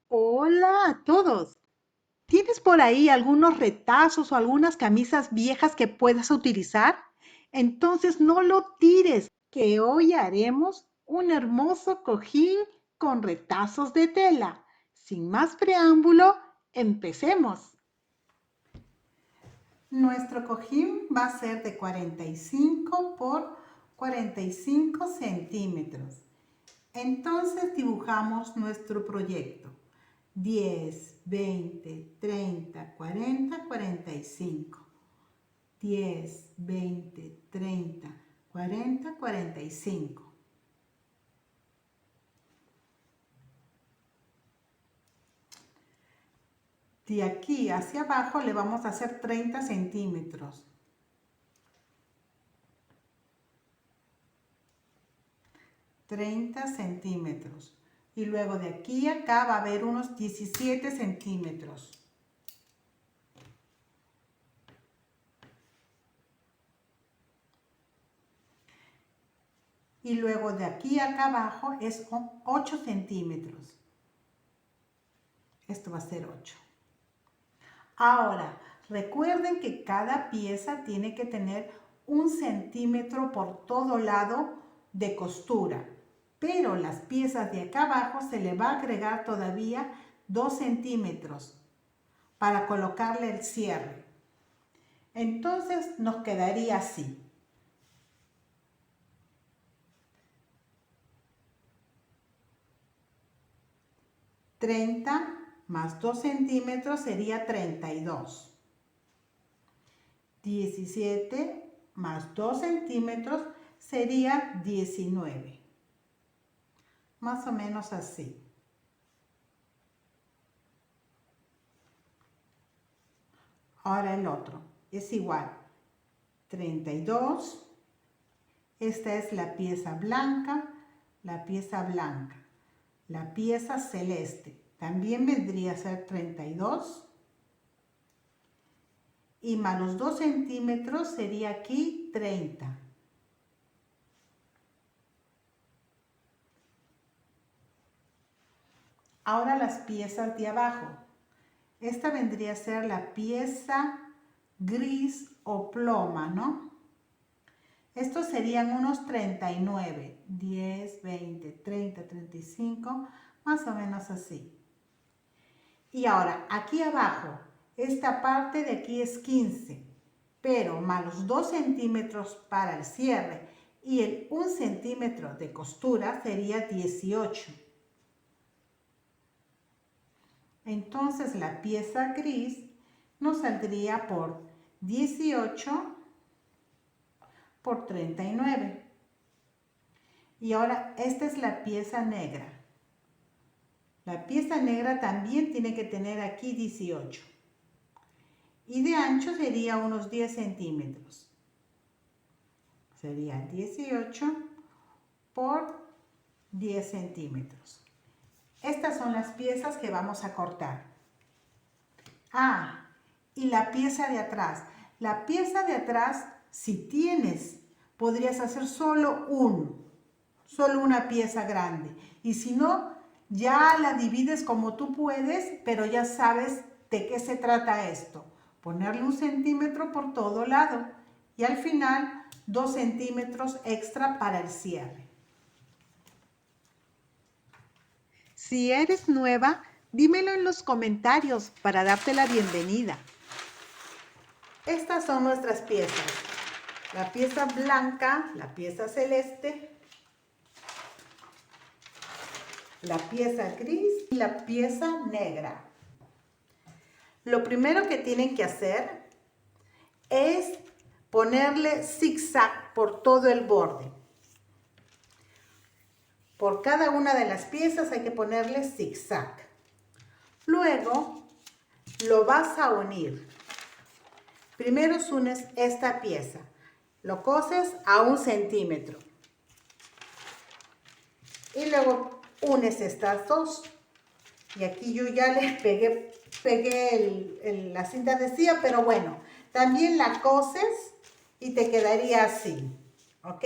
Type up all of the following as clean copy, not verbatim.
Hola a todos. ¿Tienes por ahí algunos retazos o algunas camisas viejas que puedas utilizar? Entonces no lo tires, que hoy haremos un hermoso cojín con retazos de tela. Sin más preámbulo, empecemos. Nuestro cojín va a ser de 45 por 45 centímetros. Entonces dibujamos nuestro proyecto. 10, 20, 30, 40, 45. 10, 20, 30, 40, 45. De aquí hacia abajo le vamos a hacer 30 centímetros. 30 centímetros. Y luego de aquí a acá va a haber unos 17 centímetros. Y luego de aquí a acá abajo es 8 centímetros. Esto va a ser 8. Ahora, recuerden que cada pieza tiene que tener 1 centímetro por todo lado de costura, pero las piezas de acá abajo se le va a agregar todavía 2 centímetros para colocarle el cierre. Entonces nos quedaría así. 30 más 2 centímetros sería 32. 17 más 2 centímetros sería 19. Más o menos así. Ahora el otro es igual. 32. Esta es la pieza blanca, la pieza blanca. La pieza celeste también vendría a ser 32. Y más los 2 centímetros sería aquí 30. Ahora las piezas de abajo. Esta vendría a ser la pieza gris o ploma, ¿no? Estos serían unos 39. 10, 20, 30, 35, más o menos así. Y ahora, aquí abajo, esta parte de aquí es 15, pero más los 2 centímetros para el cierre y el 1 centímetro de costura sería 18. Entonces la pieza gris nos saldría por 18 por 39. Y ahora esta es la pieza negra. La pieza negra también tiene que tener aquí 18. Y de ancho sería unos 10 centímetros. Sería 18 por 10 centímetros. Estas son las piezas que vamos a cortar. Ah, y la pieza de atrás. La pieza de atrás, si tienes, podrías hacer solo una pieza grande. Y si no, ya la divides como tú puedes, pero ya sabes de qué se trata esto. Ponerle 1 centímetro por todo lado y al final 2 centímetros extra para el cierre. Si eres nueva, dímelo en los comentarios para darte la bienvenida. Estas son nuestras piezas. La pieza blanca, la pieza celeste, la pieza gris y la pieza negra. Lo primero que tienen que hacer es ponerle zigzag por todo el borde. Por cada una de las piezas hay que ponerle zigzag. Luego lo vas a unir. Primero unes esta pieza. Lo coses a 1 centímetro. Y luego unes estas dos. Y aquí yo ya le pegué la cinta adhesiva, pero bueno, también la coses y te quedaría así, ¿ok?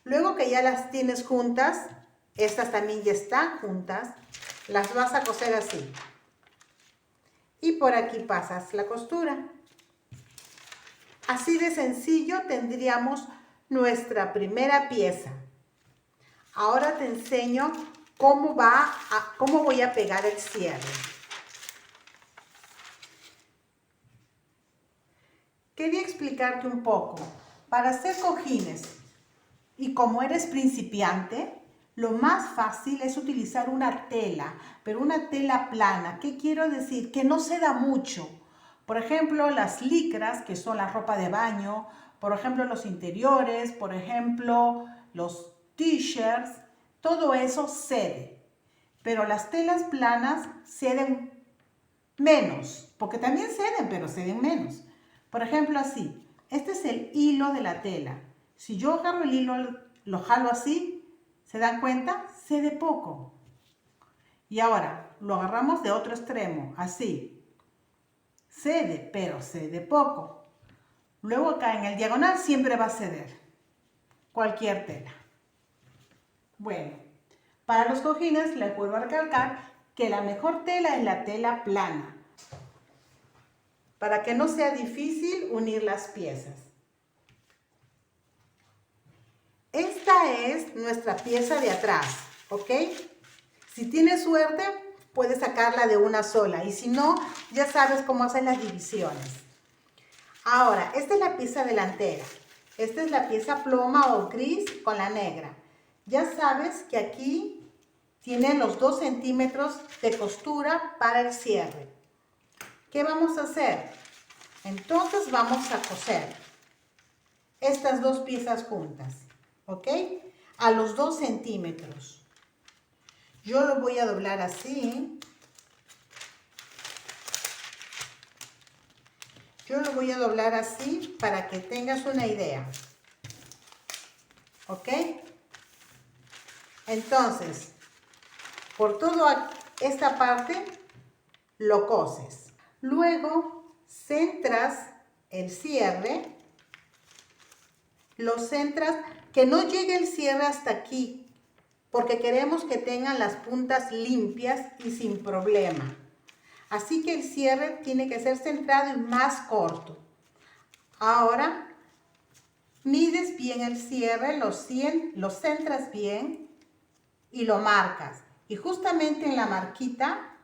Luego que ya las tienes juntas, estas también ya están juntas, las vas a coser así. Y por aquí pasas la costura. Así de sencillo tendríamos nuestra primera pieza. Ahora te enseño cómo voy a pegar el cierre. Quería explicarte un poco. Para hacer cojines y como eres principiante, lo más fácil es utilizar una tela, pero una tela plana. ¿Qué quiero decir? Que no ceda mucho. Por ejemplo, las licras, que son la ropa de baño, por ejemplo, los interiores, por ejemplo, los t-shirts, todo eso cede. Pero las telas planas ceden menos, porque también ceden, pero ceden menos. Por ejemplo, así, este es el hilo de la tela. Si yo agarro el hilo, lo jalo así, ¿se dan cuenta? Cede poco. Y ahora lo agarramos de otro extremo, así. Cede, pero cede poco. Luego acá en el diagonal siempre va a ceder. Cualquier tela. Bueno, para los cojines les vuelvo a recalcar que la mejor tela es la tela plana, para que no sea difícil unir las piezas. Esta es nuestra pieza de atrás, ¿ok? Si tienes suerte, puedes sacarla de una sola, y si no, ya sabes cómo hacer las divisiones. Ahora, esta es la pieza delantera. Esta es la pieza ploma o gris con la negra. Ya sabes que aquí tiene los 2 centímetros de costura para el cierre. ¿Qué vamos a hacer? Entonces vamos a coser estas dos piezas juntas, ¿ok? A los 2 centímetros. Yo lo voy a doblar así. Yo lo voy a doblar así para que tengas una idea, ¿ok? Entonces, por toda esta parte lo coses. Luego centras el cierre, lo centras, que no llegue el cierre hasta aquí, porque queremos que tengan las puntas limpias y sin problema. Así que el cierre tiene que ser centrado y más corto. Ahora, mides bien el cierre, lo centras bien y lo marcas. Y justamente en la marquita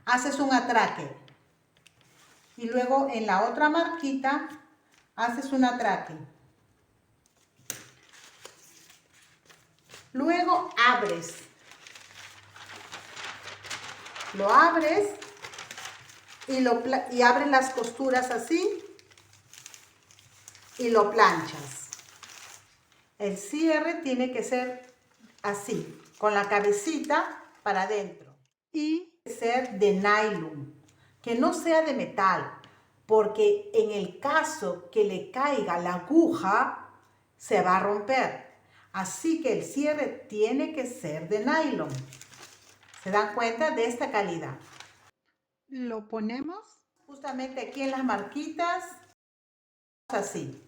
haces un atraque. Y luego en la otra marquita haces un atraque. Luego abres. Lo abres y abres las costuras así y lo planchas. El cierre tiene que ser así, con la cabecita para adentro. Y ser de nylon, que no sea de metal, porque en el caso que le caiga la aguja, se va a romper. Así que el cierre tiene que ser de nylon. ¿Se dan cuenta de esta calidad? Lo ponemos justamente aquí en las marquitas, así.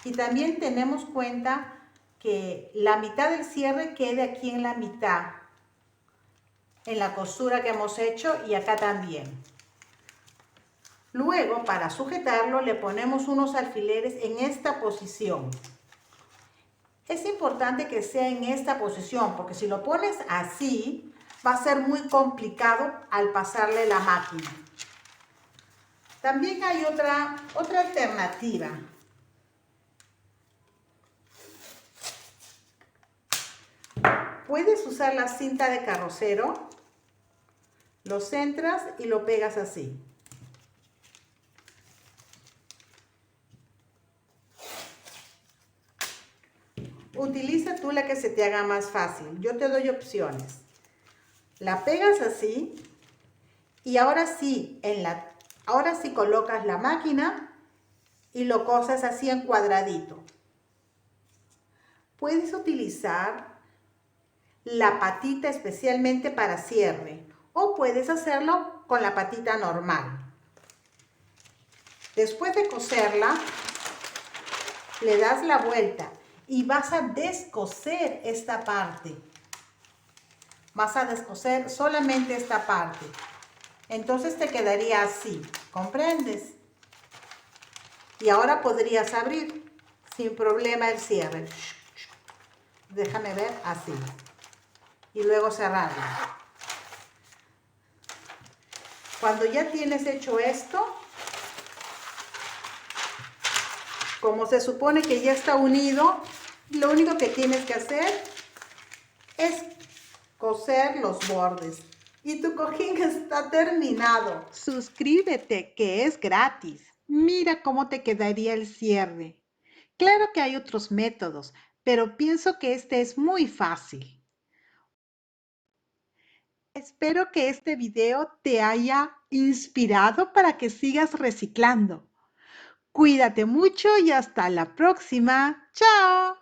Y también tenemos cuenta que la mitad del cierre quede aquí en la mitad, en la costura que hemos hecho, y acá también. Luego, para sujetarlo, le ponemos unos alfileres en esta posición. Es importante que sea en esta posición, porque si lo pones así, va a ser muy complicado al pasarle la máquina. También hay otra alternativa. Puedes usar la cinta de carrocero, lo centras y lo pegas así. Utiliza tú la que se te haga más fácil. Yo te doy opciones. La pegas así y ahora sí colocas la máquina y lo coses así en cuadradito. Puedes utilizar la patita especialmente para cierre o puedes hacerlo con la patita normal. Después de coserla, le das la vuelta y vas a descoser esta parte. vas a descoser solamente esta parte. Entonces te quedaría así, ¿comprendes? Y ahora podrías abrir sin problema el cierre. Déjame ver, así. Y luego cerrarlo. Cuando ya tienes hecho esto, como se supone que ya está unido, lo único que tienes que hacer es coser los bordes. Y tu cojín está terminado. Suscríbete, que es gratis. Mira cómo te quedaría el cierre. Claro que hay otros métodos, pero pienso que este es muy fácil. Espero que este video te haya inspirado para que sigas reciclando. Cuídate mucho y hasta la próxima. ¡Chao!